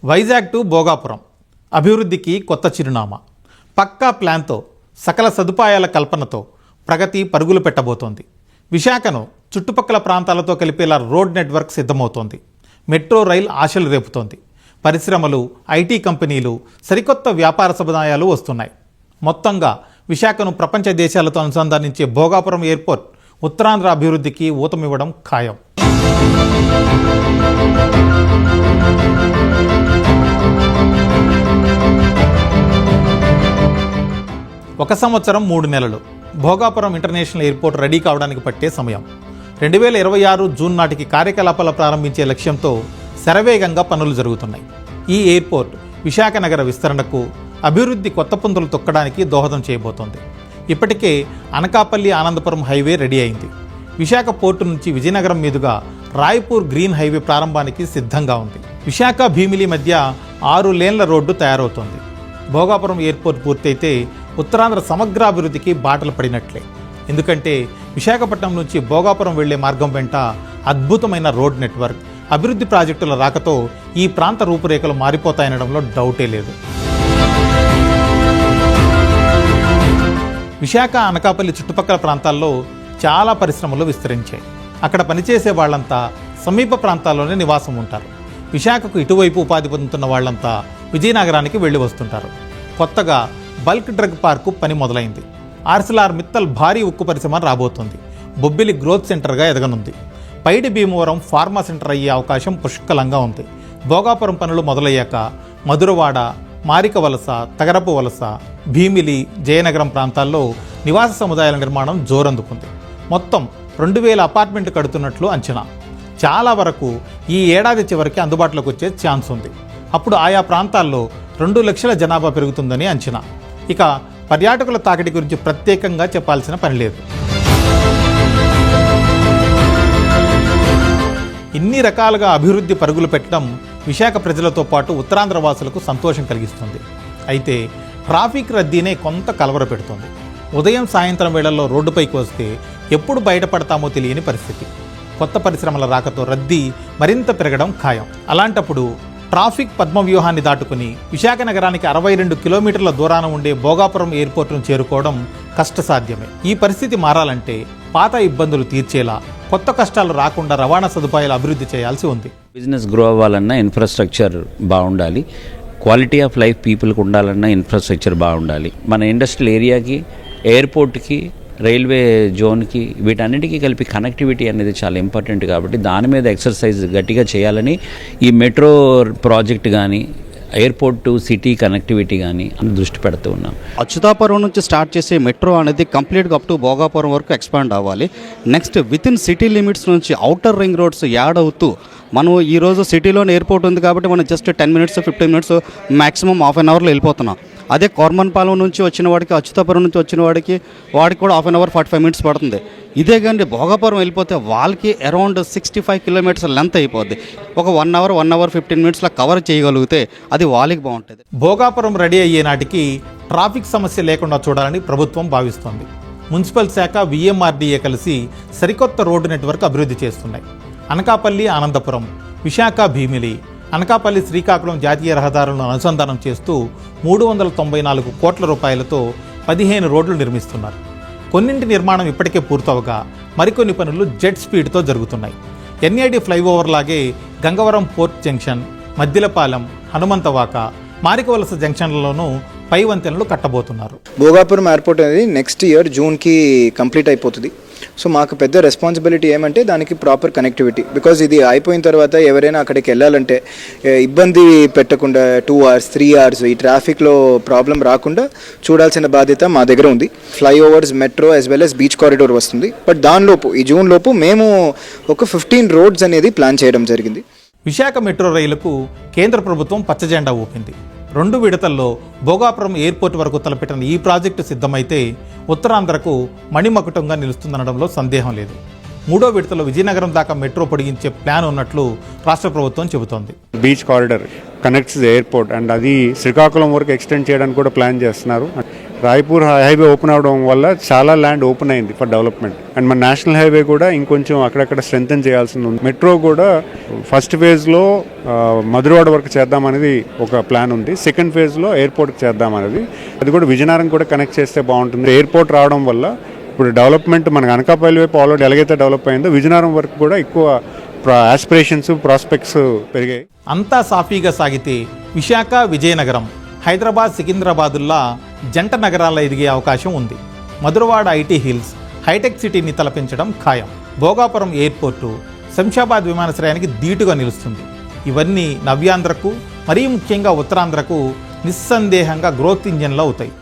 Vizag to Bhogapuram అభివృద్ధికి కొత్త చిరునామా. పక్కా ప్లాన్తో, సకల సదుపాయాల కల్పనతో ప్రగతి పరుగులు పెట్టబోతోంది. విశాఖను చుట్టుపక్కల ప్రాంతాలతో కలిపేలా రోడ్ నెట్వర్క్ సిద్ధమవుతోంది. మెట్రో రైల్ ఆశలు రేపుతోంది. పరిశ్రమలు, ఐటీ కంపెనీలు, సరికొత్త వ్యాపార సముదాయాలు వస్తున్నాయి. మొత్తంగా విశాఖను ప్రపంచ దేశాలతో అనుసంధానించే భోగాపురం ఎయిర్పోర్ట్ ఉత్తరాంధ్ర అభివృద్ధికి ఊతమివ్వడం ఖాయం. ఒక సంవత్సరం 3 నెలలు భోగాపురం ఇంటర్నేషనల్ ఎయిర్పోర్ట్ రెడీ కావడానికి పట్టే సమయం. 2026 జూన్ నాటికి కార్యకలాపాలు ప్రారంభించే లక్ష్యంతో శరవేగంగా పనులు జరుగుతున్నాయి. ఈ ఎయిర్పోర్ట్ విశాఖ నగర విస్తరణకు, అభివృద్ధి కొత్త పుంతలు తొక్కడానికి దోహదం చేయబోతోంది. ఇప్పటికే అనకాపల్లి ఆనందపురం హైవే రెడీ అయింది. విశాఖ పోర్టు నుంచి విజయనగరం మీదుగా రాయ్పూర్ గ్రీన్ హైవే ప్రారంభానికి సిద్ధంగా ఉంది. విశాఖ భీమిలి మధ్య 6 లేన్ల రోడ్డు తయారవుతోంది. భోగాపురం ఎయిర్పోర్ట్ పూర్తయితే ఉత్తరాంధ్ర సమగ్రాభివృద్ధికి బాటలు పడినట్లే. ఎందుకంటే విశాఖపట్నం నుంచి భోగాపురం వెళ్లే మార్గం వెంట అద్భుతమైన రోడ్ నెట్వర్క్, అభివృద్ధి ప్రాజెక్టుల రాకతో ఈ ప్రాంత రూపురేఖలు మారిపోతాయనడంలో డౌటే లేదు. విశాఖ, అనకాపల్లి చుట్టుపక్కల ప్రాంతాల్లో చాలా పరిశ్రమలు విస్తరించాయి. అక్కడ పనిచేసే వాళ్ళంతా సమీప ప్రాంతాల్లోనే నివాసం ఉంటారు. విశాఖకు ఇటువైపు ఉపాధి పొందుతున్న వాళ్ళంతా విజయనగరానికి వెళ్ళి వస్తుంటారు. కొత్తగా బల్క్ డ్రగ్ పార్కు పని మొదలైంది. ఆర్సిలార్ మిత్తల్ భారీ ఉక్కు పరిశ్రమ రాబోతోంది. బొబ్బిలి గ్రోత్ సెంటర్గా ఎదగనుంది. పైడి భీమవరం ఫార్మా సెంటర్ అయ్యే అవకాశం పుష్కలంగా ఉంది. భోగాపురం పనులు మొదలయ్యాక మధురవాడ, మారిక వలస, తగరపు వలస, భీమిలి, జయనగరం ప్రాంతాల్లో నివాస సముదాయాల నిర్మాణం జోరందుకుంది. మొత్తం 2000 అపార్ట్మెంట్ కడుతున్నట్లు అంచనా. చాలా వరకు ఈ ఏడాది చివరికి అందుబాటులోకి వచ్చే ఛాన్స్ ఉంది. అప్పుడు ఆయా ప్రాంతాల్లో 2 లక్షల జనాభా పెరుగుతుందని అంచనా. ఇక పర్యాటకుల తాకిడి గురించి ప్రత్యేకంగా చెప్పాల్సిన పని లేదు. ఇన్ని రకాలుగా అభివృద్ధి పరుగులు పెట్టడం విశాఖ ప్రజలతో పాటు ఉత్తరాంధ్ర వాసులకు సంతోషం కలిగిస్తుంది. అయితే ట్రాఫిక్ రద్దీనే కొంత కలవర పెడుతుంది. ఉదయం, సాయంత్రం వేళల్లో రోడ్డుపైకి వస్తే ఎప్పుడు బయటపడతామో తెలియని పరిస్థితి. కొత్త పరిశ్రమల రాకతో రద్దీ మరింత పెరగడం ఖాయం. అలాంటప్పుడు ట్రాఫిక్ పద్మవ్యూహాన్ని దాటుకుని విశాఖ నగరానికి 62 కిలోమీటర్ల దూరాన ఉండే భోగాపురం ఎయిర్పోర్టును చేరుకోవడం కష్టసాధ్యమే. ఈ పరిస్థితి మారాలంటే పాత ఇబ్బందులు తీర్చేలా, కొత్త కష్టాలు రాకుండా రవాణా సదుపాయాలు అభివృద్ధి చేయాల్సి ఉంది. బిజినెస్ గ్రో అవ్వాలన్నా ఇన్ఫ్రాస్ట్రక్చర్ బాగుండాలి. క్వాలిటీ ఆఫ్ లైఫ్ పీపుల్కి ఉండాలన్నా ఇన్ఫ్రాస్ట్రక్చర్ బాగుండాలి. మన ఇండస్ట్రియల్ ఏరియాకి, ఎయిర్పోర్ట్కి, రైల్వే జోన్కి, వీటన్నిటికీ కలిపి కనెక్టివిటీ అనేది చాలా ఇంపార్టెంట్. కాబట్టి దాని మీద ఎక్సర్సైజ్ గట్టిగా చేయాలని ఈ మెట్రో ప్రాజెక్ట్ కానీ, ఎయిర్పోర్ట్ టు సిటీ కనెక్టివిటీ కానీ దృష్టి పెడుతూ ఉన్నాం. అచ్యుతాపురం నుంచి స్టార్ట్ చేసే మెట్రో అనేది కంప్లీట్గా అప్ టు భోగాపురం వరకు ఎక్స్పాండ్ అవ్వాలి. Next with in city limits నుంచి అవుటర్ రింగ్ రోడ్స్ యాడ్ అవుతూ, మనం ఈరోజు సిటీలోనే ఎయిర్పోర్ట్ ఉంది కాబట్టి మనం just 10 minutes 15 minutes maximum half an అవర్లో వెళ్ళిపోతున్నాం. అదే కోర్మన్పాలెం నుంచి వచ్చిన వాడికి, అచ్యుతాపురం నుంచి వచ్చిన వాడికి కూడా హాఫ్ అన్ అవర్ 45 మినిట్స్ పడుతుంది. ఇదే కానీ భోగాపురం వెళ్ళిపోతే వాళ్ళకి అరౌండ్ 65 కిలోమీటర్స్ లెంత్ అయిపోద్ది. ఒక 1 అవర్ 15 మినిట్స్లో కవర్ చేయగలిగితే అది వాళ్ళకి బాగుంటుంది. భోగాపురం రెడీ అయ్యే నాటికి ట్రాఫిక్ సమస్య లేకుండా చూడాలని ప్రభుత్వం భావిస్తోంది. మున్సిపల్ శాఖ, విఎంఆర్డీఏ కలిసి సరికొత్త రోడ్డు నెట్వర్క్ అభివృద్ధి చేస్తున్నాయి. అనకాపల్లి ఆనందపురం, విశాఖ భీమిలి, అనకాపల్లి శ్రీకాకుళం జాతీయ రహదారులను అనుసంధానం చేస్తూ 394 కోట్ల రూపాయలతో 15 రోడ్లు నిర్మిస్తున్నారు. కొన్నింటి నిర్మాణం ఇప్పటికే పూర్తవగా మరికొన్ని పనులు జెట్ స్పీడ్తో జరుగుతున్నాయి. ఎన్ఐడి ఫ్లైఓవర్ లాగే గంగవరం పోర్ట్ జంక్షన్, మద్దిలపాలెం, హనుమంతవాక, మారికవలస జంక్షన్లలోనూ పై వంతెనలు కట్టబోతున్నారు. భోగాపురం ఎయిర్పోర్ట్ అనేది నెక్స్ట్ ఇయర్ జూన్కి కంప్లీట్ అయిపోతుంది. సో మాకు పెద్ద రెస్పాన్సిబిలిటీ ఏమంటే దానికి ప్రాపర్ కనెక్టివిటీ. బికాజ్ ఇది అయిపోయిన తర్వాత ఎవరైనా అక్కడికి వెళ్ళాలంటే ఇబ్బంది పెట్టకుండా 2 hours 3 hours ఈ ట్రాఫిక్లో ప్రాబ్లం రాకుండా చూడాల్సిన బాధ్యత మా దగ్గర ఉంది. Flyovers, metro as well as beach corridor వస్తుంది. బట్ దానిలోపు ఈ జూన్ లోపు మేము ఒక 15 రోడ్స్ అనేది ప్లాన్ చేయడం జరిగింది. విశాఖ మెట్రో రైలుకు కేంద్ర ప్రభుత్వం పచ్చజెండా ఊపింది. 2 విడతల్లో భోగాపురం ఎయిర్పోర్ట్ వరకు తలపెట్టిన ఈ ప్రాజెక్టు సిద్ధమైతే ఉత్తరాంధ్రకు మణిమకుటంగా నిలుస్తుందనడంలో సందేహం లేదు. 3వ విడతలో విజయనగరం దాకా మెట్రో పొడిగించే ప్లాన్ ఉన్నట్లు రాష్ట్ర ప్రభుత్వం చెబుతోంది. Beach corridor connects the airport and అది శ్రీకాకుళం వరకు ఎక్స్టెండ్ చేయడానికి కూడా ప్లాన్ చేస్తున్నారు. రాయ్పూర్ హైవే ఓపెన్ అవడం వల్ల చాలా ల్యాండ్ ఓపెన్ అయింది ఫర్ డెవలప్మెంట్. అండ్ మన నేషనల్ హైవే కూడా ఇంకొంచెం అక్కడక్కడ స్ట్రెంగ్తన్ చేయాల్సింది ఉంది. మెట్రో కూడా ఫస్ట్ ఫేజ్లో మధురవాడ వరకు చేద్దామనేది ఒక ప్లాన్ ఉంది. సెకండ్ ఫేజ్లో ఎయిర్పోర్ట్కి చేద్దామనేది, అది కూడా విజయనగరం కూడా కనెక్ట్ చేస్తే బాగుంటుంది. ఎయిర్పోర్ట్ రావడం వల్ల ఇప్పుడు డెవలప్మెంట్ మనకు అనకాపల్లి వైపు ఆల్రెడీ ఎలాగైతే డెవలప్ అయిందో విజయనగరం వరకు కూడా ఎక్కువ ఆస్పిరేషన్స్ ప్రాస్పెక్ట్స్ పెరిగాయి. అంతా సాఫీగా సాగితే విశాఖ విజయనగరం, హైదరాబాద్ సికింద్రాబాదుల్లా జంట నగరాల్లో ఎదిగే అవకాశం ఉంది. మధురవాడ ఐటీ హిల్స్ హైటెక్ సిటీని తలపించడం ఖాయం. భోగాపురం ఎయిర్పోర్టు శంషాబాద్ విమానాశ్రయానికి ధీటుగా నిలుస్తుంది. ఇవన్నీ నవ్యాంధ్రకు, మరీ ముఖ్యంగా ఉత్తరాంధ్రకు నిస్సందేహంగా గ్రోత్ ఇంజన్లు అవుతాయి.